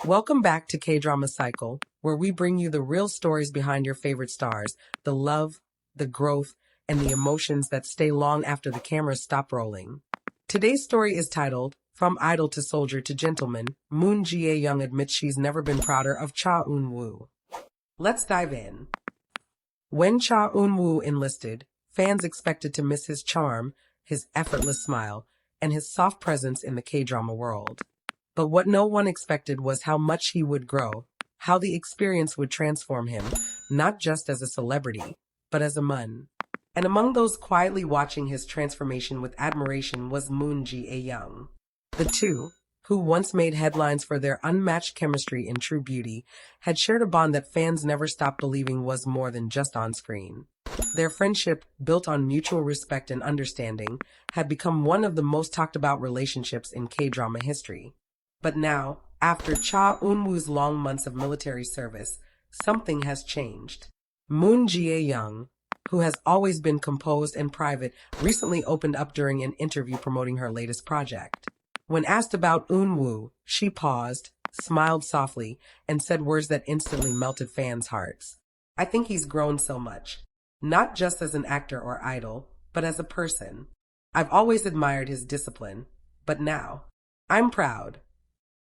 Welcome back to K-Drama Cycle, where we bring you the real stories behind your favorite stars, the love, the growth, and the emotions that stay long after the cameras stop rolling. Today's story is titled, From Idol to Soldier to Gentleman, Moon Jae-young admits she's never been prouder of Cha Eun-woo. Let's dive in. When Cha Eun-woo enlisted, fans expected to miss his charm, his effortless smile, and his soft presence in the K-drama world. But what no one expected was how much he would grow, how the experience would transform him, not just as a celebrity, but as a man. And among those quietly watching his transformation with admiration was Moon Jae-young. The two, who once made headlines for their unmatched chemistry in True Beauty, had shared a bond that fans never stopped believing was more than just on screen. Their friendship, built on mutual respect and understanding, had become one of the most talked about relationships in K-drama history. But now, after Cha Eun-woo's long months of military service, something has changed. Moon Jae-young, who has always been composed and private, recently opened up during an interview promoting her latest project. When asked about Eun-woo, she paused, smiled softly, and said words that instantly melted fans' hearts. "I think he's grown so much. Not just as an actor or idol, but as a person. I've always admired his discipline, but now, I'm proud."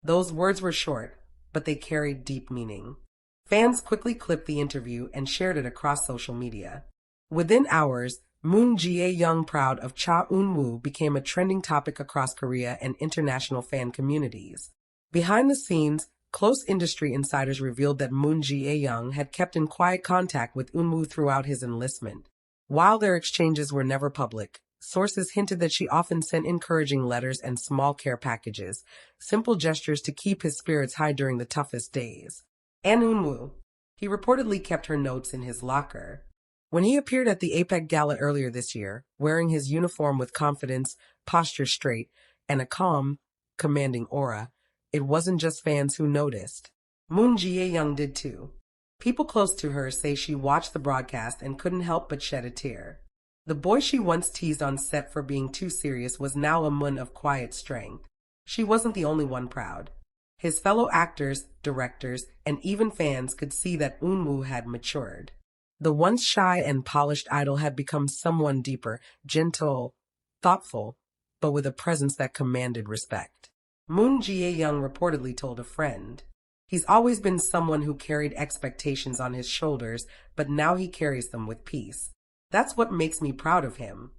Those words were short, but they carried deep meaning. Fans quickly clipped the interview and shared it across social media. Within hours, Moon Jae-young proud of Cha Eun-woo became a trending topic across Korea and international fan communities. Behind the scenes, close industry insiders revealed that Moon Jae-young had kept in quiet contact with Eun-woo throughout his enlistment. While their exchanges were never public, sources hinted that she often sent encouraging letters and small care packages, simple gestures to keep his spirits high during the toughest days. And Eun-woo, he reportedly kept her notes in his locker. When he appeared at the APEC Gala earlier this year, wearing his uniform with confidence, posture straight, and a calm, commanding aura, it wasn't just fans who noticed. Moon Jae-young did too. People close to her say she watched the broadcast and couldn't help but shed a tear. The boy she once teased on set for being too serious was now a moon of quiet strength. She wasn't the only one proud. His fellow actors, directors, and even fans could see that Eun-woo had matured. The once shy and polished idol had become someone deeper, gentle, thoughtful, but with a presence that commanded respect. Moon Jae-young reportedly told a friend, "He's always been someone who carried expectations on his shoulders, but now he carries them with peace. That's what makes me proud of him."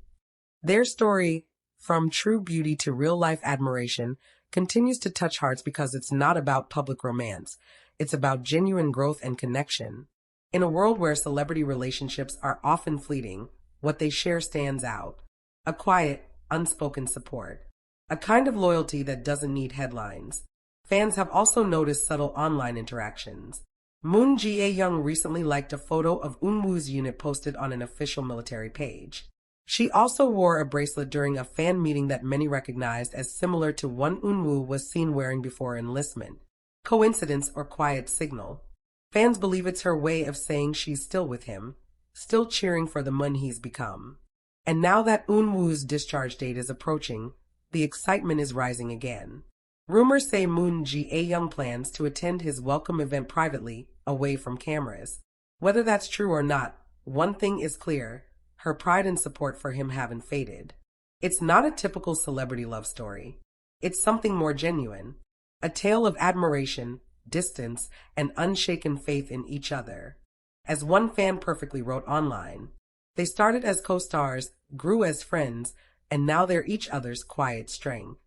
Their story, from true beauty to real-life admiration, continues to touch hearts because it's not about public romance. It's about genuine growth and connection. In a world where celebrity relationships are often fleeting, what they share stands out. A quiet, unspoken support. A kind of loyalty that doesn't need headlines. Fans have also noticed subtle online interactions. Moon Jae-young recently liked a photo of Eun-woo's unit posted on an official military page. She also wore a bracelet during a fan meeting that many recognized as similar to one Eun-woo was seen wearing before enlistment. Coincidence or quiet signal? Fans believe it's her way of saying she's still with him, still cheering for the man he's become. And now that Eun-woo's discharge date is approaching, the excitement is rising again. Rumors say Moon Jae-young plans to attend his welcome event privately, away from cameras. Whether that's true or not, one thing is clear: her pride and support for him haven't faded. It's not a typical celebrity love story. It's something more genuine. A tale of admiration, distance, and unshaken faith in each other. As one fan perfectly wrote online, "They started as co-stars, grew as friends, and now they're each other's quiet strength."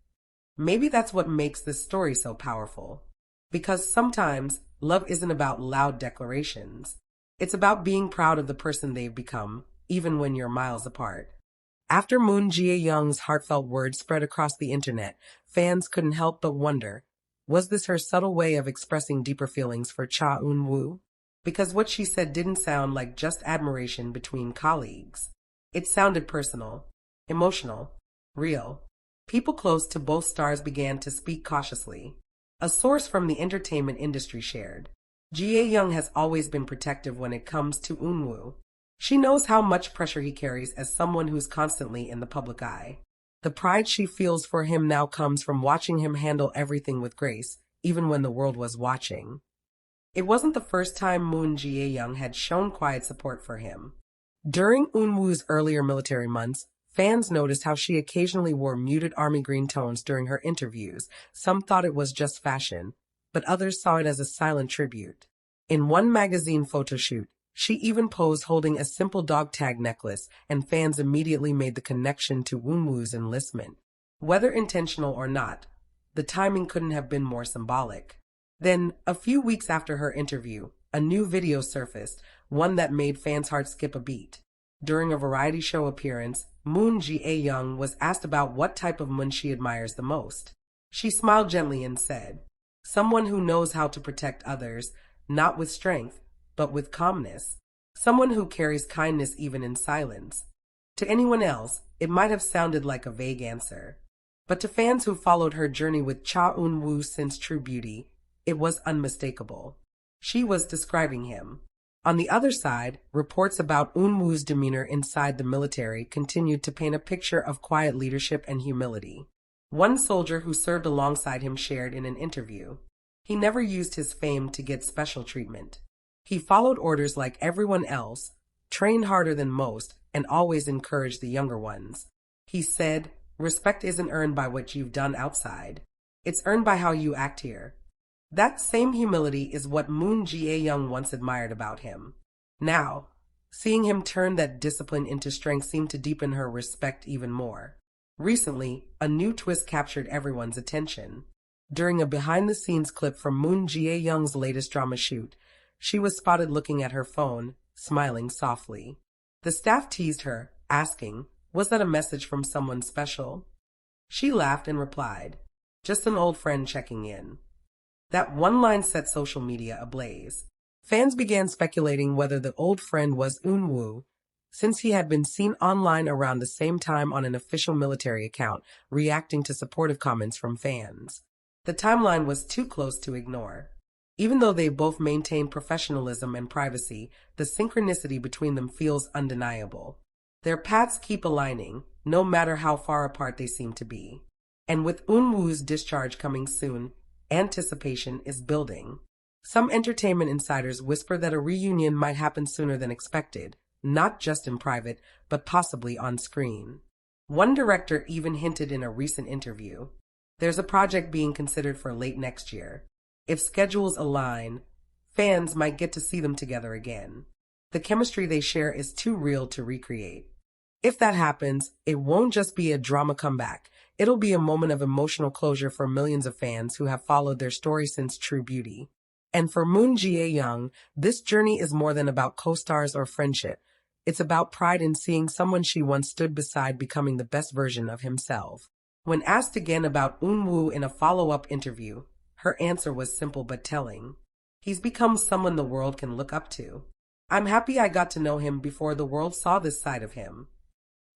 Maybe that's what makes this story so powerful. Because sometimes love isn't about loud declarations. It's about being proud of the person they've become, even when you're miles apart. After Moon Jae-young's heartfelt words spread across the internet, fans couldn't help but wonder, was this her subtle way of expressing deeper feelings for Cha Eun-woo? Because what she said didn't sound like just admiration between colleagues. It sounded personal, emotional, real. People close to both stars began to speak cautiously. A source from the entertainment industry shared, Jae-young has always been protective when it comes to Eun-woo. She knows how much pressure he carries as someone who's constantly in the public eye. The pride she feels for him now comes from watching him handle everything with grace, even when the world was watching. It wasn't the first time Moon Jae-young had shown quiet support for him. During Eun-woo's earlier military months, fans noticed how she occasionally wore muted army green tones during her interviews. Some thought it was just fashion, but others saw it as a silent tribute. In one magazine photo shoot, she even posed holding a simple dog tag necklace, and fans immediately made the connection to Eun-woo's enlistment. Whether intentional or not, the timing couldn't have been more symbolic. Then, a few weeks after her interview, a new video surfaced, one that made fans' hearts skip a beat. During a variety show appearance, Moon Jae-young was asked about what type of Moon she admires the most. She smiled gently and said, "Someone who knows how to protect others, not with strength, but with calmness. Someone who carries kindness even in silence." To anyone else, it might have sounded like a vague answer. But to fans who followed her journey with Cha Eun-woo since True Beauty, it was unmistakable. She was describing him. On the other side, reports about Eun-woo's demeanor inside the military continued to paint a picture of quiet leadership and humility. One soldier who served alongside him shared in an interview, "He never used his fame to get special treatment. He followed orders like everyone else, trained harder than most, and always encouraged the younger ones. He said, 'Respect isn't earned by what you've done outside. It's earned by how you act here.'" That same humility is what Moon Jae-young once admired about him. Now, seeing him turn that discipline into strength seemed to deepen her respect even more. Recently, a new twist captured everyone's attention. During a behind-the-scenes clip from Moon Jae-young's latest drama shoot, she was spotted looking at her phone, smiling softly. The staff teased her, asking, "Was that a message from someone special?" She laughed and replied, "Just an old friend checking in." That one line set social media ablaze. Fans began speculating whether the old friend was Eun-woo, since he had been seen online around the same time on an official military account, reacting to supportive comments from fans. The timeline was too close to ignore. Even though they both maintain professionalism and privacy, the synchronicity between them feels undeniable. Their paths keep aligning, no matter how far apart they seem to be. And with Eun-woo's discharge coming soon, anticipation is building. Some entertainment insiders whisper that a reunion might happen sooner than expected, not just in private, but possibly on screen. One director even hinted in a recent interview, "There's a project being considered for late next year. If schedules align, fans might get to see them together again. The chemistry they share is too real to recreate." If that happens, it won't just be a drama comeback. It'll be a moment of emotional closure for millions of fans who have followed their story since True Beauty. And for Moon Jae-young, this journey is more than about co-stars or friendship. It's about pride in seeing someone she once stood beside becoming the best version of himself. When asked again about Eun-woo in a follow-up interview, her answer was simple but telling. "He's become someone the world can look up to. I'm happy I got to know him before the world saw this side of him."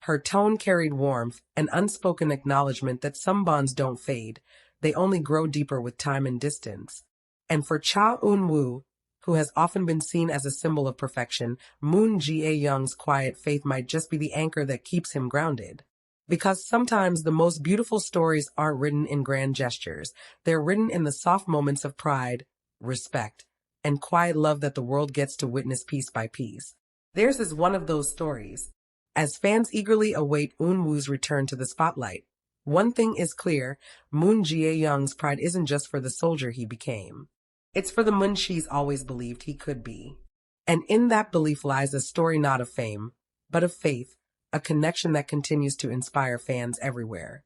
Her tone carried warmth, an unspoken acknowledgement that some bonds don't fade, they only grow deeper with time and distance. And for Cha Eun-woo, who has often been seen as a symbol of perfection, Moon Jae-young's quiet faith might just be the anchor that keeps him grounded. Because sometimes the most beautiful stories aren't written in grand gestures, they're written in the soft moments of pride, respect, and quiet love that the world gets to witness piece by piece. Theirs is one of those stories. As fans eagerly await Eun-woo's return to the spotlight, one thing is clear, Moon Jae-young's pride isn't just for the soldier he became. It's for the Moon she's always believed he could be. And in that belief lies a story not of fame, but of faith, a connection that continues to inspire fans everywhere.